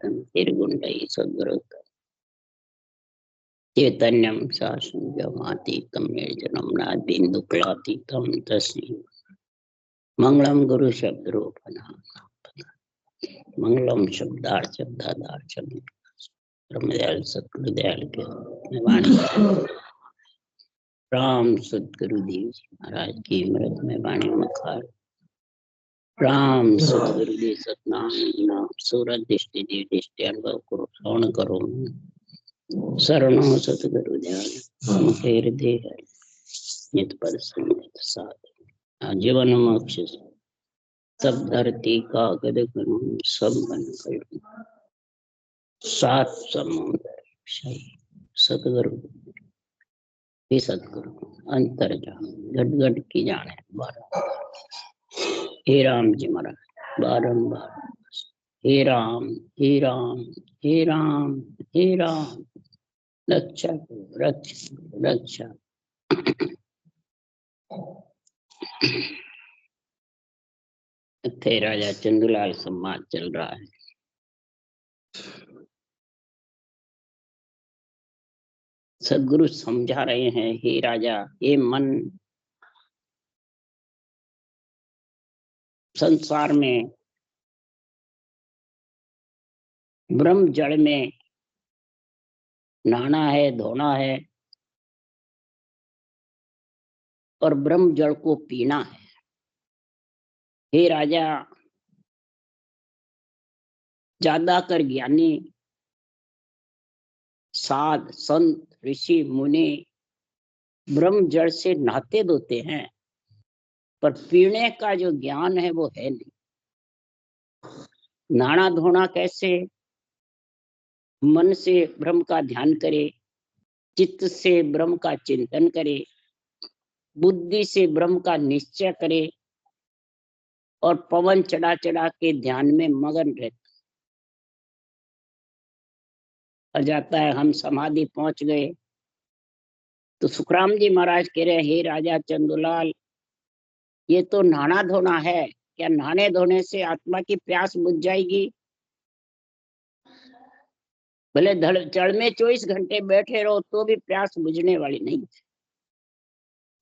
निर्गुण्डै सद्गुरु चैतन्यं शासनव्योमातीतं निर्जनं नादिन्दुक्लातीतं तस्मै मंगलम गुरु शब्द रूपना मंगलम शब्दार्थ ब्रह्मदयाल सतगुरुदयाल के वाणी राम सतगुरुदेव जी महाराज की मृत में वाणी मखार राम सतगुरुदेव सतनाम नाम सूरत दृष्टि देव दृष्टि अनुभव करो श्रवण करो शरणो सतगुरुदयाल मुखे हृदय नित पद संगत साथ जीवन मोक्ष सब धरती का गद करूं सब बन करूं सात समुद्र सतगुरु हे सतगुरु अंतर जान घट घट की जाने हे राम जी महाराज बारंबार हे राम हे राम हे राम हे राम रक्षा रक्षा रक्षा थे राजा चंदूलाल समाज चल रहा है। सदगुरु समझा रहे हैं, हे राजा ये मन संसार में ब्रह्म जड़ में नहाना है धोना है और ब्रह्म जल को पीना है। हे राजा ज्यादा कर ज्ञानी साध संत ऋषि मुनि ब्रह्म जल से नहाते धोते हैं पर पीने का जो ज्ञान है वो है नहीं। नहाना धोना कैसे? मन से ब्रह्म का ध्यान करे, चित्त से ब्रह्म का चिंतन करे, बुद्धि से ब्रह्म का निश्चय करे और पवन चढ़ा चढ़ा के ध्यान में मगन रहता और जाता है। हम समाधि पहुंच गए तो सुखराम जी महाराज कह रहे, हे राजा चंदूलाल ये तो नहाना धोना है, क्या नहाने धोने से आत्मा की प्यास बुझ जाएगी? भले जड़ में 24 घंटे बैठे रहो तो भी प्यास बुझने वाली नहीं।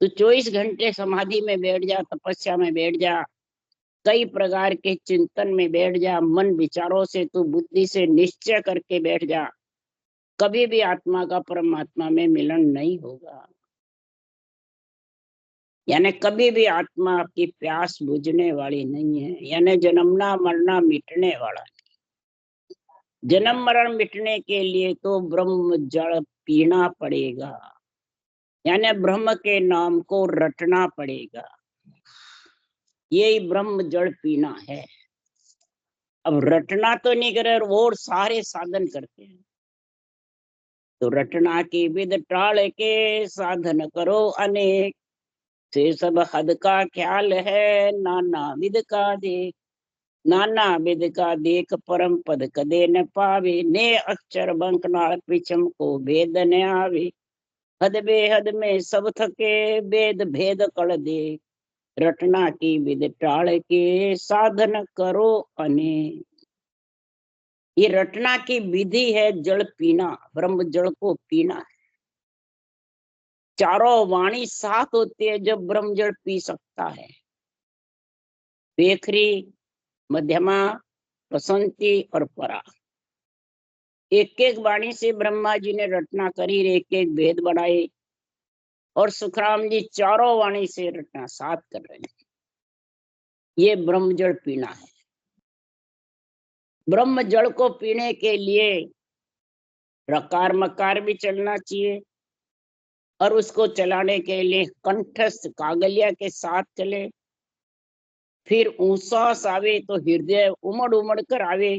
तो 24 घंटे समाधि में बैठ जा, तपस्या में बैठ जा, कई प्रकार के चिंतन में बैठ जा, मन विचारों से तू बुद्धि से निश्चय करके बैठ जा, कभी भी आत्मा का परमात्मा में मिलन नहीं होगा। यानी कभी भी आत्मा की प्यास बुझने वाली नहीं है। यानी जन्मना मरना मिटने वाला। जन्म मरण मिटने के लिए तो ब्रह्म जल पीना पड़ेगा, यानी ब्रह्म के नाम को रटना पड़ेगा। यही ब्रह्म जल पीना है। अब रटना तो नहीं करे और सारे साधन करते हैं। तो रटना की विध टाल के साधन करो अनेक, से सब हद का ख्याल है नाना विध का देख। नाना विध का देख परम पद कदे न पावे, ने अक्षर बंकनाल पिछम को भेद न आवे। हद बेहद में सब थके वेद भेद कड़ दे, रटना की विध टाल के साधन करो अनेक। ये रटना की विधि है जल पीना, ब्रह्म जल को पीना है। चारों वाणी साथ होती है जब ब्रह्म जल पी सकता है। बेखरी, मध्यमा, बसंती और परा, एक एक वाणी से ब्रह्मा जी ने रटना करी, एक एक भेद बढ़ाए और सुखराम जी चारों वाणी से रटना साथ कर रहे हैं। ये ब्रह्म जल पीना है। ब्रह्म जल को पीने के लिए रकार मकार भी चलना चाहिए और उसको चलाने के लिए कंठस्थ कागलिया के साथ चले। फिर ऊंसास आवे तो हृदय उमड़ उमड़ कर आवे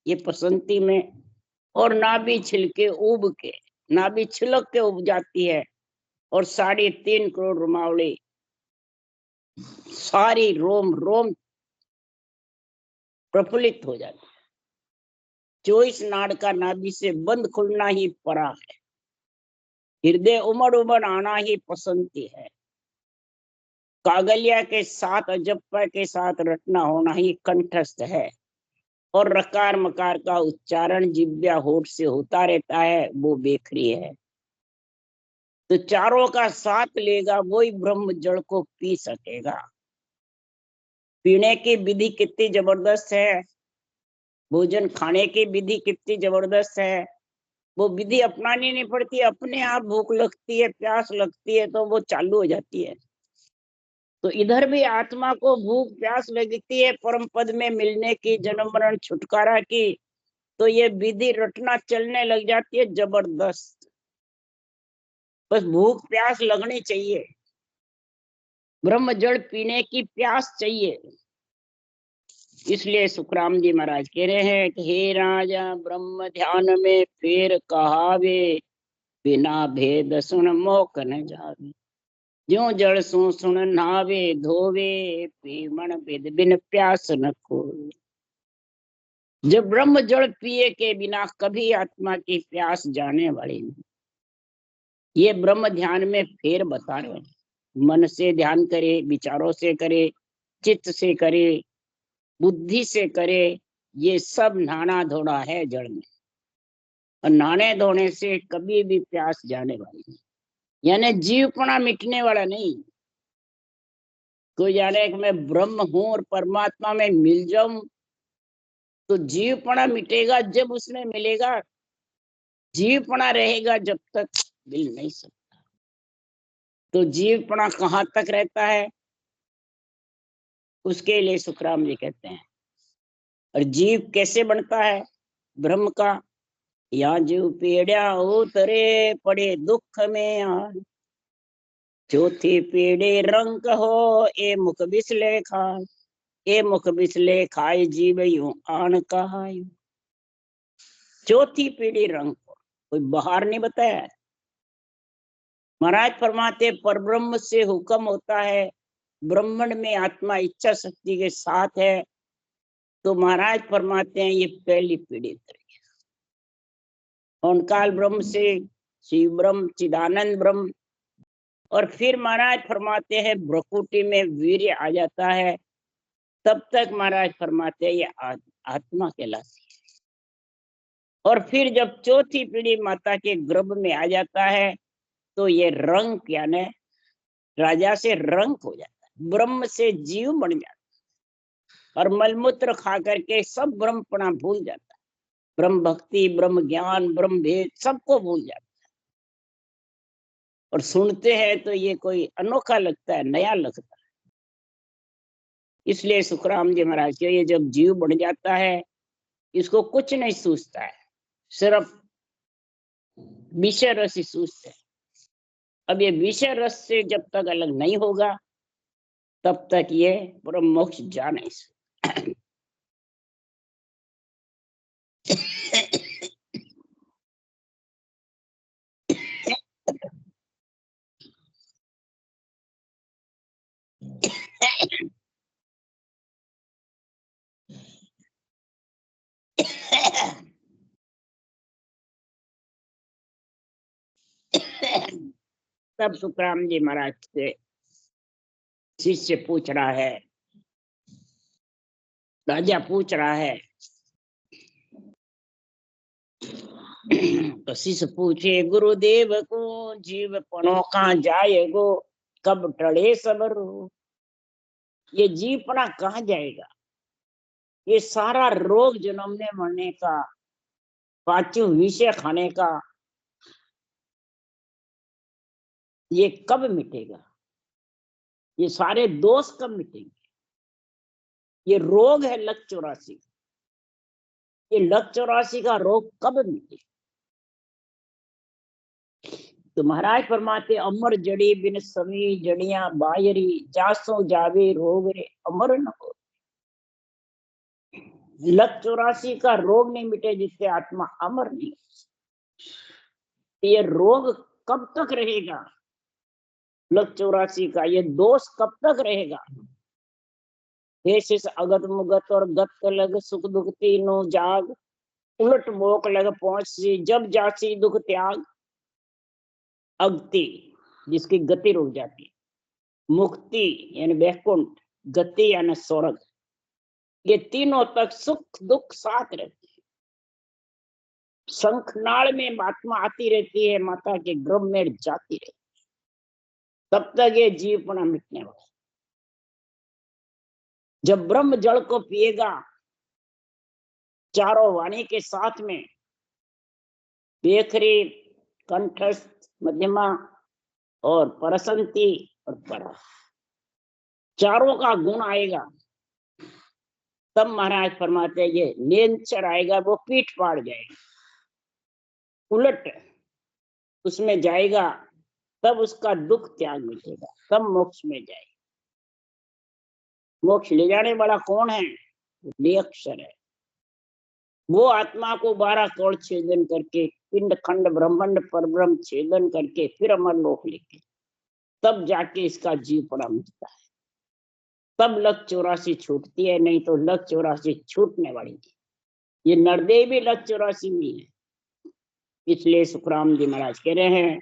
ये पसंती में, और नाभि छिलके उब के, नाभि छिलक के उब जाती है और 3.5 करोड़ रुमावली सारी रोम रोम प्रफुल्लित हो जाती है। 24 नाड़ का नाभि से बंद खुलना ही परा है। हृदय उमड़ उमड़ आना ही पसंती है। कागलिया के साथ अजप्पा के साथ रटना होना ही कंठस्थ है। और रकार मकार का उच्चारण जिब्या होठ से होता रहता है, वो बेखरी है। तो चारों का साथ लेगा वही ब्रह्म जल को पी सकेगा। पीने की विधि कितनी जबरदस्त है, भोजन खाने की विधि कितनी जबरदस्त है। वो विधि अपनानी नहीं पड़ती, अपने आप भूख लगती है, प्यास लगती है तो वो चालू हो जाती है। तो इधर भी आत्मा को भूख प्यास लगती है परम पद में मिलने की, जन्म मरण छुटकारा की। तो ये विधि रटना चलने लग जाती है जबरदस्त। बस भूख प्यास लगनी चाहिए, ब्रह्म जल पीने की प्यास चाहिए। इसलिए सुखराम जी महाराज कह रहे हैं कि हे राजा ब्रह्म ध्यान में फेर कहावे, बिना भेद सुन मोक न जावे। ज्यों जड़ सु सुन नावे धोवे, पीमण विद बिन प्यास न खोवे। जब ब्रह्म जल पिए के बिना कभी आत्मा की प्यास जाने वाली नहीं। ये ब्रह्म ध्यान में फेर बता रहे हैं। मन से ध्यान करे, विचारों से करे, चित्त से करे, बुद्धि से करे, ये सब नहाना धोना है जड़ में। और नहाने धोने से कभी भी प्यास जाने वाली नहीं, यानी जीवपना मिटने वाला नहीं। कोई जाने कि मैं ब्रह्म हूं और परमात्मा में मिल जाऊं, तो जीवपना मिटेगा जब उसमें मिलेगा। जीवपना रहेगा जब तक मिल नहीं सकता। तो जीवपना कहाँ तक रहता है, उसके लिए सुखराम जी कहते हैं। और जीव कैसे बनता है ब्रह्म का, या जीव पीड़ा उतरे पड़े दुख में आन। चौथी पीढ़ी रंग हो ए मुख बिसले खाए, ए मुख बिसले खाए जीव यूं आन कहाय। चौथी पीढ़ी रंग को कोई बाहर नहीं बताया। महाराज फरमाते परब्रह्म से हुक्म होता है, ब्रह्मण में आत्मा इच्छा शक्ति के साथ है। तो महाराज फरमाते हैं ये पहली पीढ़ी उतरी। ओंकार ब्रह्म से शिव ब्रह्म, चिदानंद ब्रह्म। और फिर महाराज फरमाते हैं भ्रकुटी में वीर्य आ जाता है, तब तक महाराज फरमाते हैं ये आत्मा कहलाती है। और फिर जब चौथी पीढ़ी माता के गर्भ में आ जाता है, तो ये रंग यानी राजा से रंग हो जाता है, ब्रह्म से जीव बन जाता है। और मलमूत्र खा करके सब ब्रह्मपना भूल जाता है, ब्रह्म भक्ति, ब्रह्म ज्ञान, ब्रह्म भेद सबको भूल जाता है। और सुनते हैं तो ये कोई अनोखा लगता है, नया लगता है। इसलिए सुखराम जी महाराज के ये जब जीव बन जाता है, इसको कुछ नहीं सूझता है, सिर्फ विषय रस ही सूझते है। अब ये विषय रस से जब तक अलग नहीं होगा, तब तक ये परम मोक्ष जा नहीं सकता। तब सुखराम जी महाराज से शिष्य पूछ रहा है, राजा पूछ रहा है। तो शिष्य पूछे गुरुदेव को, जीव पनो कहाँ जाएगो, कब टले सबरो। ये जीवपना कहाँ जाएगा, ये सारा रोग जन्मने मरने का, पांचों विषय खाने का, ये कब मिटेगा, ये सारे दोष कब मिटेंगे। ये रोग है लक 84, ये लक 84 का रोग कब मिटे। तो महाराज फरमाते अमर जड़ी बिन सभी जड़ियां बायरी, जासो जावे रोग रे अमर न हो। लक 84 का रोग नहीं मिटे जिससे आत्मा अमर नहीं। ये रोग कब तक रहेगा, लक 84 का ये दोष कब तक रहेगा। हे शिष अगत मुगत और गत लग सुख दुख तीनों जाग, उलट मोक लग पहुंच सी जब जासी दुख त्याग। अगति जिसकी गति रुक जाती है, मुक्ति यानी वैकुंठ, गति यानी स्वर्ग। ये तीनों तक सुख दुख साथ रहते हैं। शंखनाल में आत्मा आती रहती है, माता के गर्भ में जाती रहती है, तब तक ये जीवपना मिटने वाला। जब ब्रह्म जल को पिएगा चारों वाणी के साथ में, बेखरी, कंठस्थ, मध्यमा और परसंती और परा, चारों का गुण आएगा, तब महाराज फरमाते हैं ये नेंचर आएगा, वो पीठ फाड़ जाएगा, उलट उसमें जाएगा, तब उसका दुख त्याग मिटेगा, तब मोक्ष में जाएगा। मोक्ष ले जाने वाला कौन है? निरक्षर है। वो आत्मा को 12 करोड़ छेदन करके, पिंड खंड ब्रह्मांड परब्रह्म छेदन करके फिर अमर लोक लेके, तब जाके इसका जीव पड़ा मिटता है, तब लक 84 छूटती है, नहीं तो लक 84 छूटने वाली है। ये नरदेव भी लक 84 में है। इसलिए सुखराम जी महाराज कह रहे हैं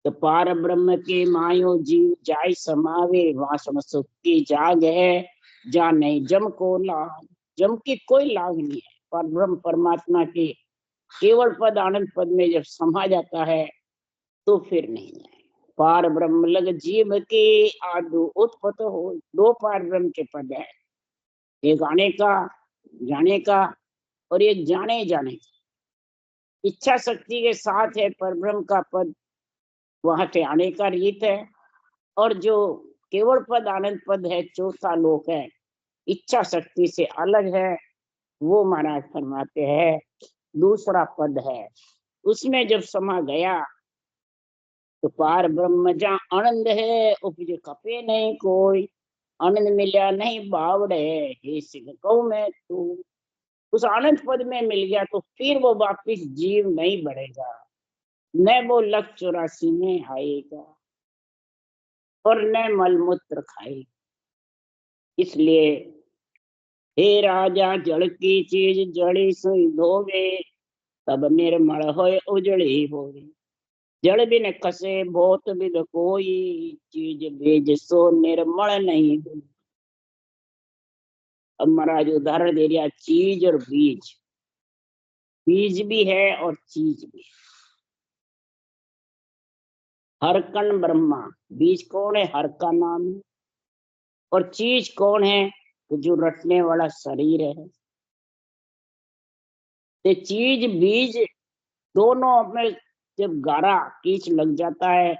तो पार ब्रह्म के मायो जीव जाय समावे, वहां सम सुख की जाग है, जा नहीं जम को लाग। जम की कोई लाग नहीं है। पर ब्रह्म परमात्मा के केवल पद आनंद पद में जब समा जाता है तो फिर नहीं जाए। पार ब्रह्म लग जीव के आदु उत्पत हो। 2 पार ब्रह्म के पद है, एक आने का जाने का और एक जाने जाने का। इच्छा शक्ति के साथ है पर ब्रह्म का पद, वहां से आने का रीत है। और जो केवल पद आनंद पद है, चौथा लोक है, इच्छा शक्ति से अलग है, वो महाराज फरमाते हैं दूसरा पद है। उसमें जब समा गया तो पार ब्रह्म जहाँ आनंद है, उपज कपे नहीं कोई, आनंद मिला नहीं बावड़े, हे सिंह कहूं मैं तू। उस आनंद पद में मिल गया तो फिर वो वापिस जीव नहीं बढ़ेगा, न वो लक 84 में आएगा और न मलमूत्र खाएगा। इसलिए हे राजा जल की चीज जड़ी सुई धोवे, तब निर्मल होए उजड़ी होवे। जड़ बिन कसे बहुत विध कोई, चीज बीज सो निर्मल नहीं हो। अब महाराज उदाहरण दे दिया, चीज और बीज। बीज भी है और चीज भी है। हर कण ब्रह्मा, बीज कौन है? हर का नाम है। और चीज कौन है? तो जो रटने वाला शरीर है। तो चीज बीज दोनों में जब गारा कीच लग जाता है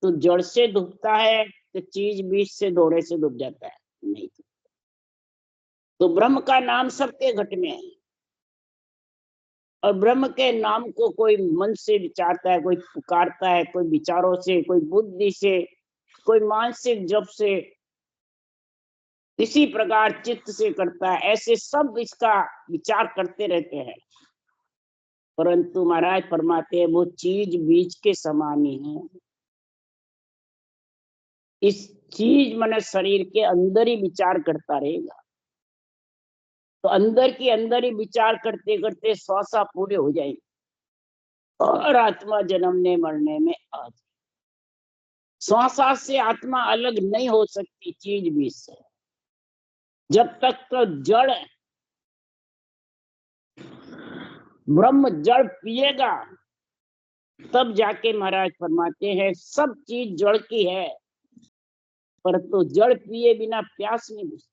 तो जड़ से डूबता है, तो चीज बीज से दौड़े से डूब जाता है नहीं। तो ब्रह्म का नाम सबके घट में है, और ब्रह्म के नाम को कोई मन से विचारता है, कोई पुकारता है, कोई विचारों से, कोई बुद्धि से, कोई मानसिक जप से, इसी प्रकार चित्त से करता है। ऐसे सब इसका विचार करते रहते हैं, परंतु महाराज फरमाते हैं वो चीज बीज के समान ही है। इस चीज माने शरीर के अंदर ही विचार करता रहेगा, तो अंदर की अंदर ही विचार करते करते श्वासा पूरे हो जाएंगे और आत्मा जन्मने मरने में आ जाए। श्वासा से आत्मा अलग नहीं हो सकती चीज बीज से। जब तक तो जड़ ब्रह्म जड़ पिएगा तब जाके महाराज फरमाते हैं सब चीज जड़ की है, पर तो जड़ पिए बिना प्यास नहीं बुझती।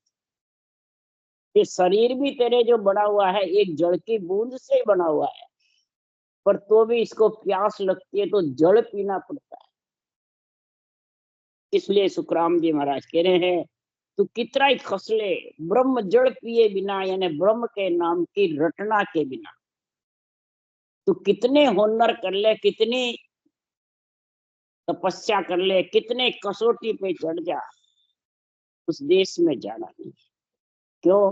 ये शरीर भी तेरे जो बना हुआ है एक जड़ की बूंद से ही बना हुआ है, पर तो भी इसको प्यास लगती है तो जड़ पीना पड़ता है। इसलिए सुखराम जी महाराज कह रहे हैं तू कितना ही खसले, ब्रह्म जड़ पिए बिना, यानी ब्रह्म के नाम की रटना के बिना तू कितने हुनर कर ले, कितनी तपस्या कर ले, कितने कसौटी पे चढ़ जा, उस देश में जाना नहीं। क्यों?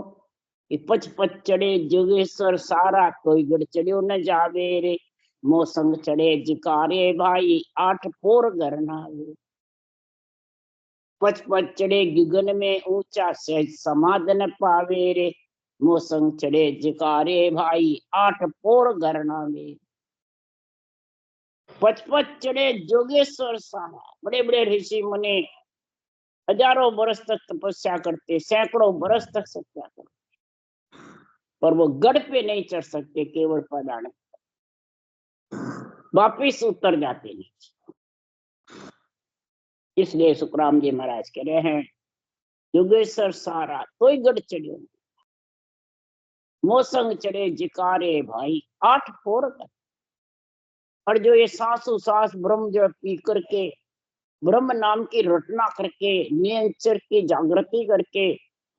पच पच चढ़े जोगेश्वर सारा, कोई गढ़ चढ़ियो न जावे रे, मोसंग चढ़े जिकारे भाई, 8 पोर घर नावे। पच पच चढ़े गगन में ऊंचा, सहज समाधन पावे रे, मोसंग चढ़े जिकारे भाई, 8 पोर घर नावे। पच पच चढ़े जोगेश्वर सारा, बड़े बड़े ऋषि मुनि हजारों बरस तक तपस्या करते, सैकड़ों बरस तक तपस्या करते, पर वो गढ़ पे नहीं चढ़ सकते, केवल पदार्थ वापिस उतर जाते नहीं। इसलिए सुखराम जी महाराज कह रहे हैं, युगेश्वर सारा तो गढ़ चढ़ियो, मोसंग चढ़े जिकारे भाई, 8 फोर कर। और जो ये सांसों सांस ब्रह्म जो पी करके, ब्रह्म नाम की रटना करके, नियंचर की जागृति करके,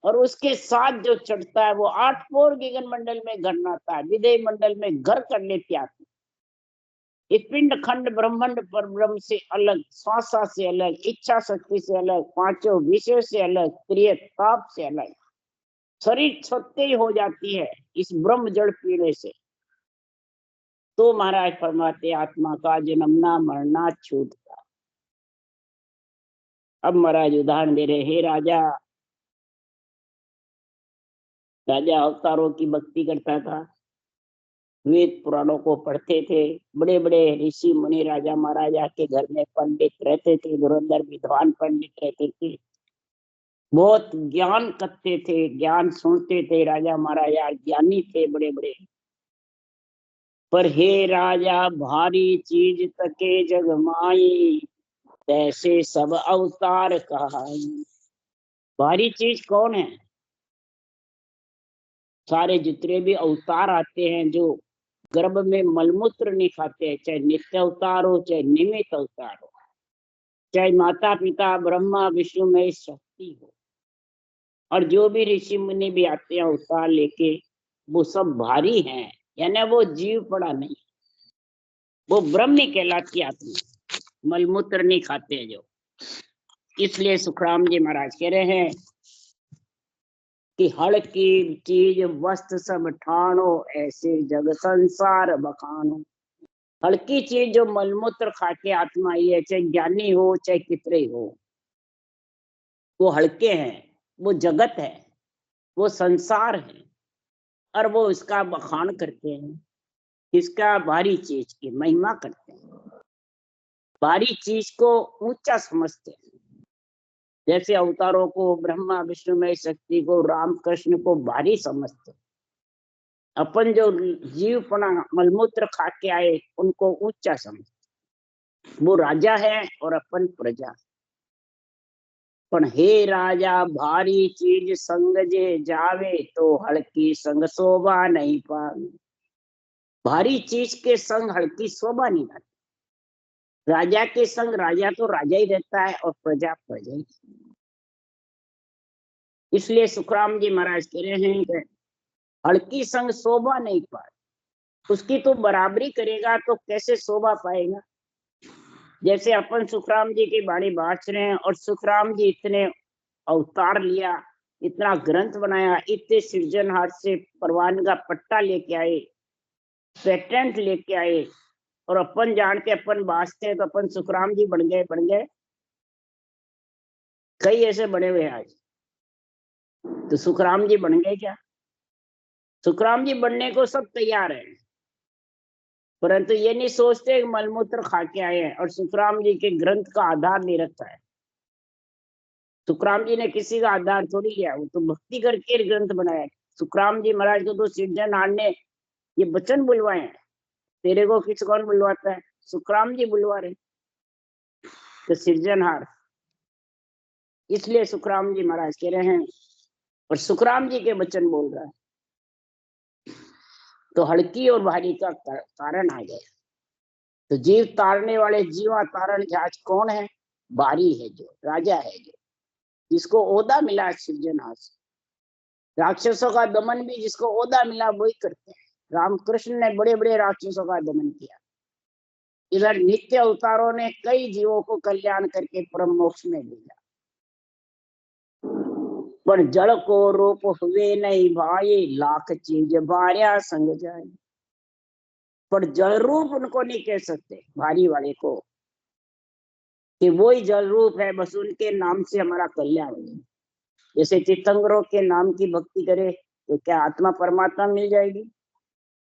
और उसके साथ जो चढ़ता है, वो 8 फोर गगन मंडल में घर नाता है, विदेह मंडल में घर कर लेती आती। इस पिंड खंड ब्रह्मांड पर ब्रह्म से अलग, श्वासा से अलग, इच्छा शक्ति से अलग, पांचों विषय से अलग, क्रिय ताप से अलग, शरीर छत्ते ही हो जाती है इस ब्रह्म जड़ पीने से। तो महाराज फरमाते, आत्मा का जन्मना मरना छूटता। अब महाराज उदाहरण दे रहे, हे राजा, राजा अवतारों की भक्ति करता था, वेद पुराणों को पढ़ते थे, बड़े बड़े ऋषि मुनि राजा महाराजा के घर में पंडित रहते थे, धुरंधर विद्वान पंडित रहते थे, बहुत ज्ञान करते थे, ज्ञान सुनते थे, राजा महाराजा ज्ञानी थे बड़े बड़े। पर हे राजा, भारी चीज तके जग माई, ऐसे सब अवतार कहाई। भारी चीज कौन है? सारे जितने भी अवतार आते हैं, जो गर्भ में मलमूत्र नहीं खाते हैं, चाहे नित्य अवतार हो, चाहे निमित्त अवतार हो, चाहे माता पिता ब्रह्मा विष्णु में शक्ति हो, और जो भी ऋषि मुनि भी आते हैं अवतार लेके, वो सब भारी हैं, यानी वो जीव पड़ा नहीं, वो ब्रह्म कहलाती आत्मा, मलमूत्र नहीं खाते हैं जो। इसलिए सुखराम जी महाराज कह रहे हैं कि हड़ की चीज वस्त्र सब ठानो, ऐसे जग संसार बखानो। हल्की चीज जो मलमूत्र खा के आत्मा आई है, चाहे ज्ञानी हो चाहे कितने हो, वो हल्के हैं, वो जगत है, वो संसार है, और वो इसका बखान करते हैं, इसका भारी चीज की महिमा करते हैं, भारी चीज को ऊंचा समझते हैं। जैसे अवतारों को, ब्रह्मा विष्णु में शक्ति को, राम कृष्ण को भारी समझते, अपन जो जीवपना मलमूत्र खा के आए उनको ऊंचा समझते। वो राजा है और अपन प्रजा। पण हे राजा, भारी चीज संग जे जावे, तो हल्की संग शोभा नहीं पावे। भारी चीज के संग हल्की शोभा नहीं पाती। राजा के संग राजा तो राजा ही रहता है और प्रजा प्रजा ही। इसलिए सुखराम जी महाराज कह रहे हैं कि हल्की संग शोभा नहीं पाए, उसकी तो बराबरी करेगा तो कैसे शोभा पाएगा। जैसे अपन सुखराम जी की बाणी बाँच रहे हैं, और सुखराम जी इतने अवतार लिया, इतना ग्रंथ बनाया, इतने सृजनहार से परवान का पट्टा लेके आए, पेटेंट लेके आए, और अपन जानते अपन बाँचते हैं तो अपन सुखराम जी बन गए। कई ऐसे बने हुए आज, तो सुखराम जी बन गए क्या? सुखराम जी बनने को सब तैयार है, परंतु ये नहीं सोचते मलमूत्र खा के आए हैं और सुखराम जी के ग्रंथ का आधार नहीं रखता है। सुखराम जी ने किसी का आधार थोड़ी लिया, वो तो भक्ति करके ग्रंथ बनाया। सुखराम जी महाराज को तो सृजनहार ने ये वचन बुलवाए हैं। तेरे को किस कौन बुलवाता है? सुखराम जी बुलवा रहे, तो सृजनहार। इसलिए सुखराम जी महाराज कह रहे हैं, और सुखराम जी के वचन बोल रहा है, तो हल्की और भारी का कारण आ गया। तो जीव तारने वाले जीवा तारण जहाज कौन है? भारी है, जो राजा है, जो जिसको ओहदा मिला सृजनहार से। राक्षसों का दमन भी जिसको ओहदा मिला वही करते हैं। रामकृष्ण ने बड़े बड़े राक्षसों का दमन किया। इधर नित्य अवतारों ने कई जीवों को कल्याण करके परम मोक्ष में भेजा। पर जड़ को रूप हुए नहीं भाई, लाख चीज भार्या संग जाए। पर जल रूप उनको नहीं कह सकते, भारी वाले को, कि वही जल रूप है, बस उनके नाम से हमारा कल्याण हो। जैसे तीर्थंकरों के नाम की भक्ति करे तो क्या आत्मा परमात्मा मिल जाएगी?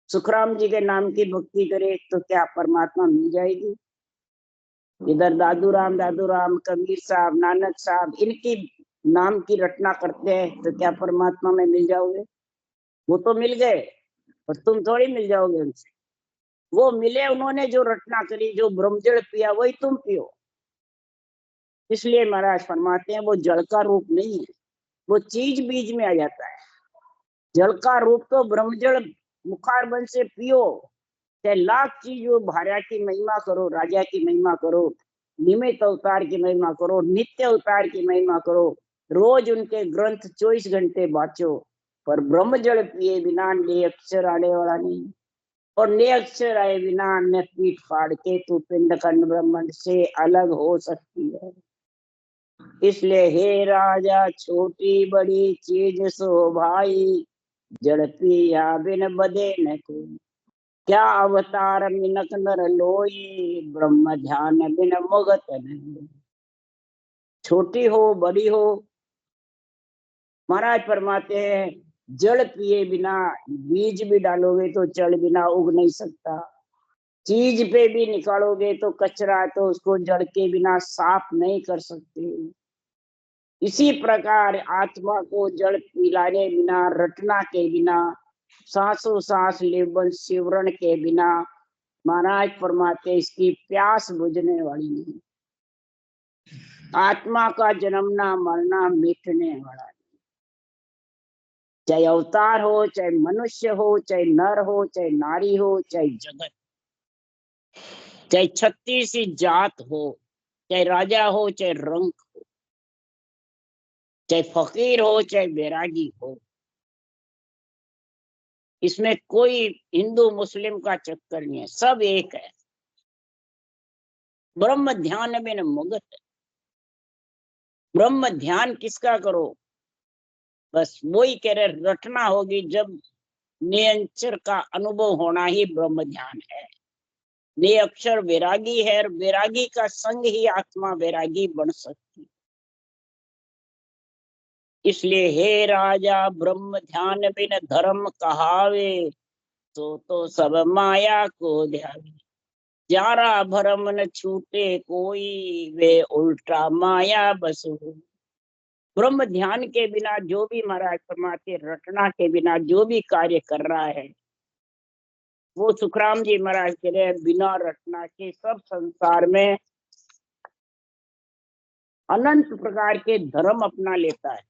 सुखराम जी के नाम की भक्ति करे तो क्या परमात्मा मिल जाएगी? इधर दादू राम, कबीर साहब, नानक साहब, इनकी नाम की रटना करते हैं, तो क्या परमात्मा में मिल जाओगे? वो तो मिल गए, और तुम थोड़ी मिल जाओगे उनसे। वो मिले, उन्होंने जो रचना करी, जो ब्रह्मजल पिया, वही तुम पियो। इसलिए महाराज फरमाते हैं वो जल का रूप नहीं है, वो चीज बीज में आ जाता है। जल का रूप तो ब्रह्मजल मुखार बन से पियो, चाहे लाख चीज हो, भार्या की महिमा करो, राजा की महिमा करो, निमित अवतार की महिमा करो, नित्य अवतार की महिमा करो, रोज उनके ग्रंथ 24 घंटे बाँचो, पर ब्रह्मजल पिए बिना ने अक्षर आने वाला नहीं। और ने अक्षर आए बिना न पीठ फाड़ के तू पिंड खंड ब्रह्मांड से अलग हो सकती है। इसलिए हे राजा, छोटी बड़ी चीज सो भाई, जड़ पिया बिन बदे न कोई। क्या अवतार मिनक नर लोई, ब्रह्म ध्यान बिन मुगत नहीं। छोटी हो बड़ी हो, महाराज फरमाते हैं जड़ पिए बिना, बीज भी डालोगे तो जड़ बिना उग नहीं सकता। चीज पे भी निकालोगे तो कचरा, तो उसको जड़ के बिना साफ नहीं कर सकते। इसी प्रकार आत्मा को जड़ पिलाने बिना, रटना के बिना, सांसों सांस लेवन सिवरण के बिना, महाराज फरमाते इसकी प्यास बुझने वाली नहीं। आत्मा का जन्मना मरना मिटने वाला, चाहे अवतार हो, चाहे मनुष्य हो, चाहे नर हो, चाहे नारी हो, चाहे जगत, चाहे 36 जात हो, चाहे राजा हो, चाहे रंक हो, चाहे फकीर हो, चाहे बैरागी हो, इसमें कोई हिंदू मुस्लिम का चक्कर नहीं है, सब एक है। ब्रह्म ध्यान में न मुगत है। ब्रह्म ध्यान किसका करो? बस वही कह रहे, रटना होगी जब निरंतर का अनुभव होना ही ब्रह्म ध्यान है। ने अक्षर वैरागी है, और वैरागी का संग ही आत्मा वैरागी बन सकती। इसलिए हे राजा, ब्रह्म ध्यान बिन धर्म कहावे, तो सब माया को ध्यावे। जारा भरम न छूटे कोई, वे उल्टा माया बस हो। ब्रह्म ध्यान के बिना जो भी महाराज फरमाते, रटना के बिना जो भी कार्य कर रहा है, वो सुखराम जी महाराज कह रहे हैं बिना रटना के सब संसार में अनंत प्रकार के धर्म अपना लेता है,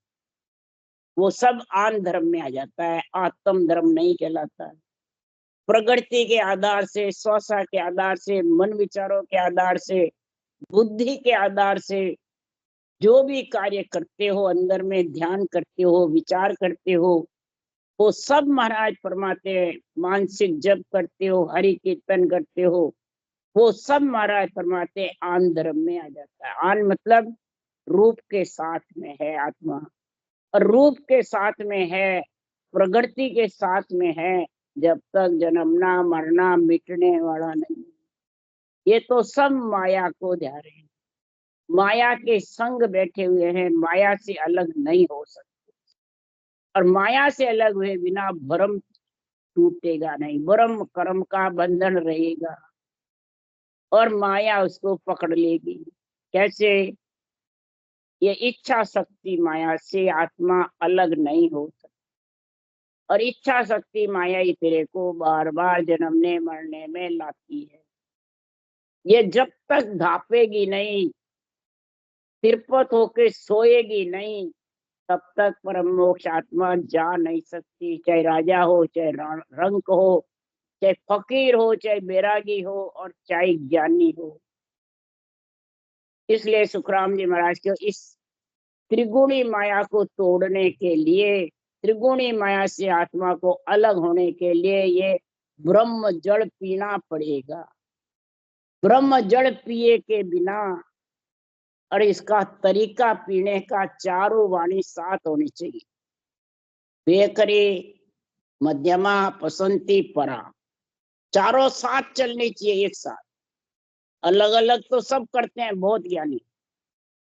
वो सब आन धर्म में आ जाता है, आत्म धर्म नहीं कहलाता है। प्रकृति के आधार से, स्वसा के आधार से, मन विचारों के आधार से, बुद्धि के आधार से जो भी कार्य करते हो, अंदर में ध्यान करते हो, विचार करते हो, वो सब महाराज फरमाते हैं, मानसिक जप करते हो, हरि कीर्तन करते हो, वो सब महाराज फरमाते हैं आन धर्म में आ जाता है। आन मतलब रूप के साथ में है आत्मा, और रूप के साथ में है, प्रकृति के साथ में है, जब तक जन्मना मरना मिटने वाला नहीं। ये तो सब माया को ध्या रहे हैं, माया के संग बैठे हुए हैं, माया से अलग नहीं हो सकते। और माया से अलग हुए बिना भ्रम टूटेगा नहीं, भ्रम कर्म का बंधन रहेगा, और माया उसको पकड़ लेगी। कैसे? ये इच्छा शक्ति माया से आत्मा अलग नहीं हो सकती, और इच्छा शक्ति माया ही तेरे को बार बार जन्मने मरने में लाती है। ये जब तक धापेगी नहीं, तिरपत होके सोएगी नहीं, तब तक परम मोक्ष आत्मा जा नहीं सकती। चाहे राजा हो, चाहे रंक हो, चाहे फकीर हो, चाहे बैरागी हो, और चाहे ज्ञानी हो। इसलिए सुखराम जी महाराज को इस त्रिगुणी माया को तोड़ने के लिए, त्रिगुणी माया से आत्मा को अलग होने के लिए, ये ब्रह्म जल पीना पड़ेगा। ब्रह्म जल पिए के बिना, और इसका तरीका पीने का, चारों वाणी साथ होनी चाहिए, बेकरी, मध्यमा, पसंती, परा, चारों साथ चलनी चाहिए एक साथ। अलग अलग तो सब करते हैं बहुत ज्ञानी,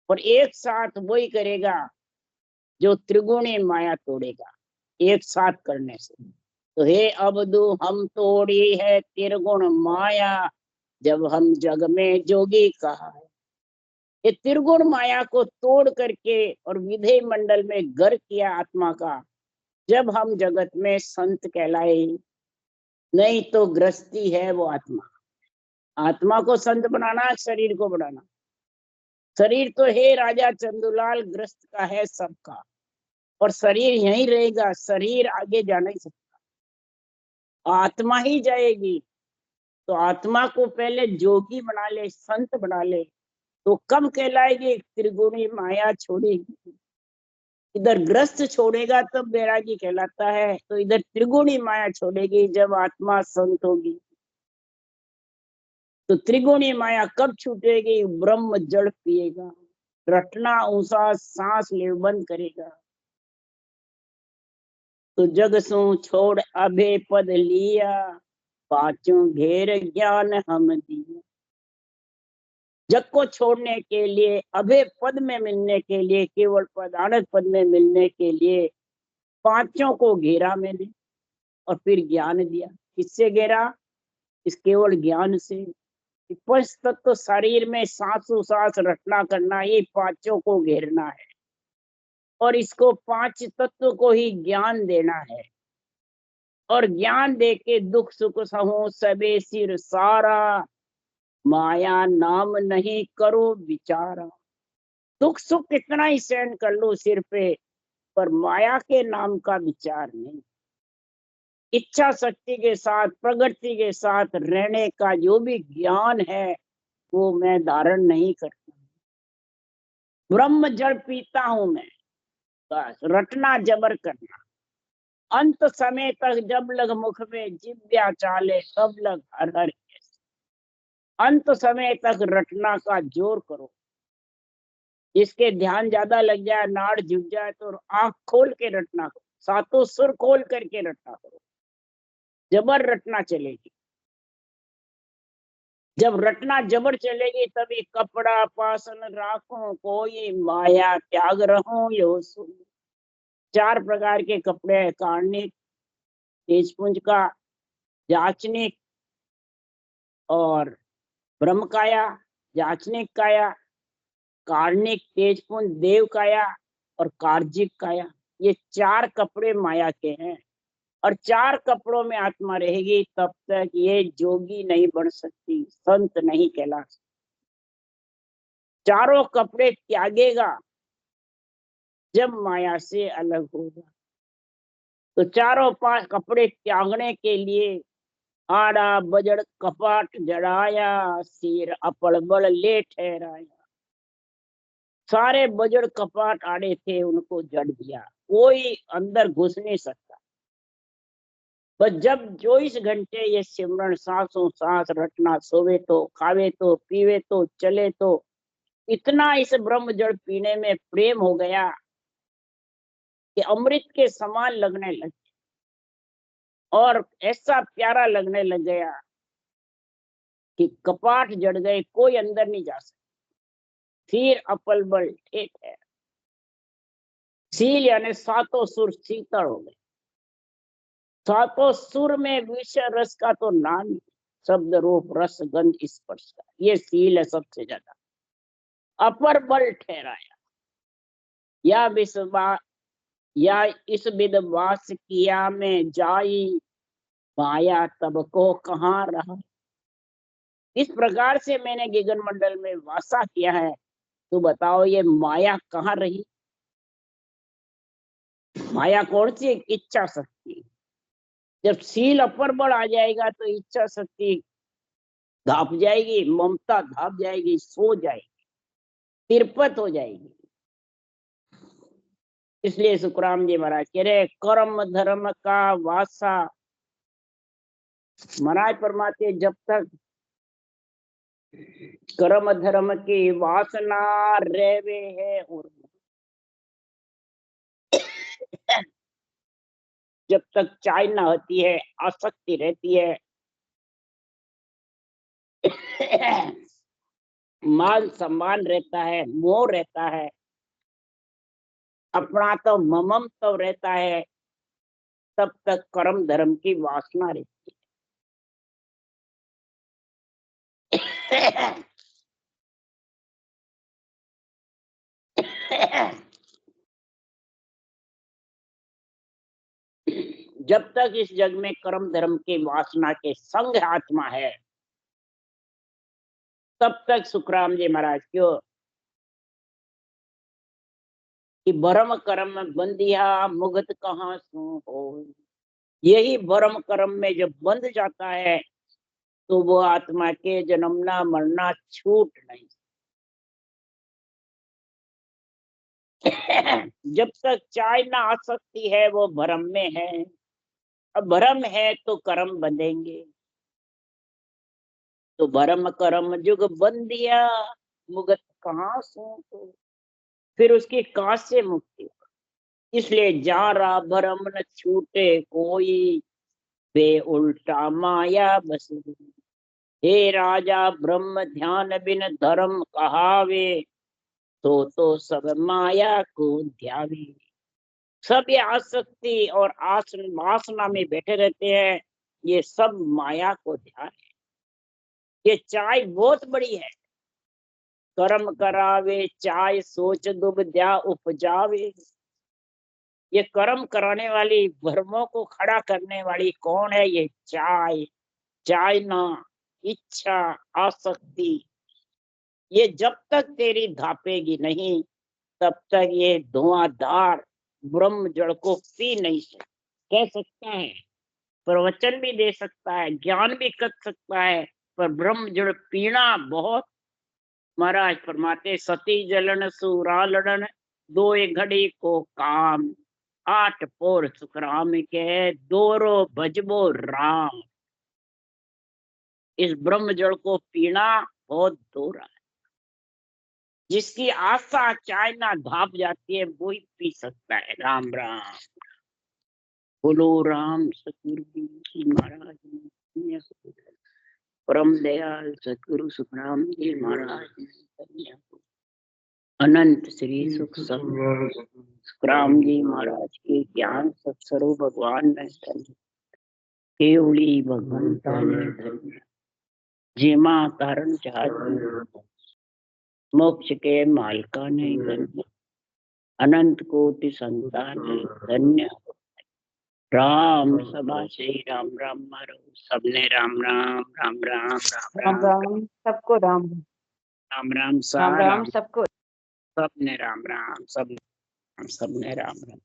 और एक साथ वही करेगा जो त्रिगुणी माया तोड़ेगा, एक साथ करने से। तो हे अबदू, हम तोड़ी है त्रिगुण माया, जब हम जग में जोगी कहा है। ये त्रिगुण माया को तोड़ करके और विधेय मंडल में घर किया आत्मा का, जब हम जगत में संत कहलाए। नहीं तो ग्रस्ती है वो आत्मा। आत्मा को संत बनाना, शरीर को बनाना। शरीर तो है राजा चंदूलाल, ग्रस्त का है सबका, और शरीर यहीं रहेगा, शरीर आगे जा नहीं सकता, आत्मा ही जाएगी। तो आत्मा को पहले जोगी बना ले, संत बना ले, तो कम कहलाएगी, त्रिगुणी माया छोड़ेगी। इधर ग्रस्त छोड़ेगा तब बैरागी कहलाता है, तो इधर त्रिगुणी माया छोड़ेगी जब आत्मा संत होगी। तो त्रिगुणी माया कब छूटेगी? ब्रह्म जड़ पिएगा, रटना ऊंचा सांस ले बंद करेगा। तो जग सु छोड़ अभे पद लिया, पांचों घेर ज्ञान हम दिया। जग को छोड़ने के लिए, अभे पद में मिलने के लिए, केवल पदार्थ पद में मिलने के लिए पांचों को घेरा मैंने, और फिर ज्ञान दिया। किससे घेरा? इस केवल ज्ञान से। पंच तत्व शरीर में सांसों सांस रटना करना, ये पांचों को घेरना है, और इसको पांच तत्व को ही ज्ञान देना है। और ज्ञान दे के दुख सुख सहु सबे सिर सारा, माया नाम नहीं करो विचारा। दुख सुख कितना ही सहन कर लो सिर पे, पर माया के नाम का विचार नहीं। इच्छा शक्ति के साथ, प्रगति के साथ रहने का जो भी ज्ञान है वो मैं धारण नहीं करता। ब्रह्म जड़ पीता हूं मैं, बस रटना जबर करना। अंत समय तक जब लग मुख में जिव्या चाले, तब लग हर हर। अंत समय तक रटना का जोर करो। जिसके ध्यान ज्यादा लग जाए, नाड़ झुक जाए, तो आंख खोल के रटना करो, सातों सुर खोल करके रटना करो, जबर रटना चलेगी। जब रटना जबर चलेगी तभी कपड़ा पासन राखो, कोई माया त्याग रहो यो सुन। चार प्रकार के कपड़े हैं, कार्णिक, तेजपुंज का, याचनिक और ब्रह्म काया। याचनिक काया, कार्णिक, तेजपुंज, देव काया और कार्जिक काया, ये चार कपड़े माया के हैं। और चार कपड़ों में आत्मा रहेगी तब तक ये जोगी नहीं बन सकती, संत नहीं कहला सकती। चारों कपड़े त्यागेगा जब माया से अलग होगा। तो चारों कपड़े त्यागने के लिए आड़ा बजड़ कपाट जड़ाया, सिर अपड़ बड़ ले ठहराया। सारे बजड़ कपाट आड़े थे, उनको जड़ दिया, कोई अंदर घुस नहीं सकता। बस जब 24 घंटे ये सिमरन, सांसों सांस रटना, सोवे तो, खावे तो, पीवे तो, चले तो, इतना इस ब्रह्म जड़ पीने में प्रेम हो गया कि अमृत के समान लगने लग, और ऐसा प्यारा लगने लग गया कि कपाट जड़ गए, कोई अंदर नहीं जा सकता। फिर अपल बल ठीक है, सील यानी सातों सुर शीतल हो गए। सातों सुर में विषय रस का तो नाम, शब्द रूप रस गंध स्पर्श का, ये सील है सबसे ज्यादा। अपर बल ठहराया, या इस विदवास किया में जाई, माया तब को कहाँ रहा। इस प्रकार से मैंने गगन मंडल में वासा किया है, तो बताओ ये माया कहाँ रही? माया कौन सी? इच्छा शक्ति। जब सील अपर बल आ जाएगा तो इच्छा शक्ति धाप जाएगी, ममता धाप जाएगी, सो जाएगी, तिरपत हो जाएगी। इसलिए सुखराम जी महाराज कह रहे, कर्म धर्म का वासा। महाराज परमात्मा जब तक कर्म धर्म की वासना रेवे है, और जब तक चाय न होती है, आसक्ति रहती है, मान सम्मान रहता है, मोह रहता है, अपना तो ममम तो रहता है, तब तक कर्म धर्म की वासना रहती जब तक इस जग में कर्म धर्म के वासना के संग आत्मा है, तब तक सुखराम जी महाराज क्यों कि भरम कर्म बंदिया मुगत कहाँ सू हो। यही भरम कर्म में जब बंध जाता है तो वो आत्मा के जन्मना मरना छूट नहीं। जब तक चाय ना आ सकती है वो भरम में है, अब भरम है तो कर्म बंधेंगे। तो भरम कर्म जुग बंदिया मुगत कहाँ सू हो, फिर उसकी कहाँ से मुक्ति। इसलिए जा रहा भरम न छूटे कोई, बे उल्टा माया बस। हे राजा ब्रह्म ध्यान बिन धर्म कहावे, तो सब माया को ध्यावे। सब ये आसक्ति और आसन वासना में बैठे रहते हैं, ये सब माया को ध्यान है। ये चाय बहुत बड़ी है। कर्म करावे चाय सोच दुबद्या उपजावे। ये कर्म कराने वाली भ्रमों को खड़ा करने वाली कौन है? ये चाय, चायना, इच्छा, आसक्ति। ये जब तक तेरी धापेगी नहीं, तब तक ये धुआंधार ब्रह्म जड़ को पी नहीं सकता। कह सकता है, प्रवचन भी दे सकता है, ज्ञान भी कर सकता है, पर ब्रह्म जड़ पीना बहुत। महाराज फरमाते सती जलन सूरा लड़न, दो एक घड़ी को काम, आठ पोर सुखराम के दोरो भजबो राम। इस ब्रह्म जड़ को पीना बहुत दूर है। जिसकी आशा चाय ना धाप जाती है वही पी सकता है। राम राम बोलो। राम सतगुरु जी महाराज, परम दयाल सतगुरु सुखराम जी महाराज, अनंत श्री सुख सुखराम जी महाराज के ज्ञान सत्सरो भगवान ने धन्य, केवली भगवंता ने धन्य, जेमा तारण जहाज मोक्ष के मालिका ने धन्य, अनंत कोटि संतान धन्य। राम सभा से राम राम मारो, सबने राम राम राम राम राम राम सबको राम राम राम राम राम सबको सबने राम राम सबने राम राम।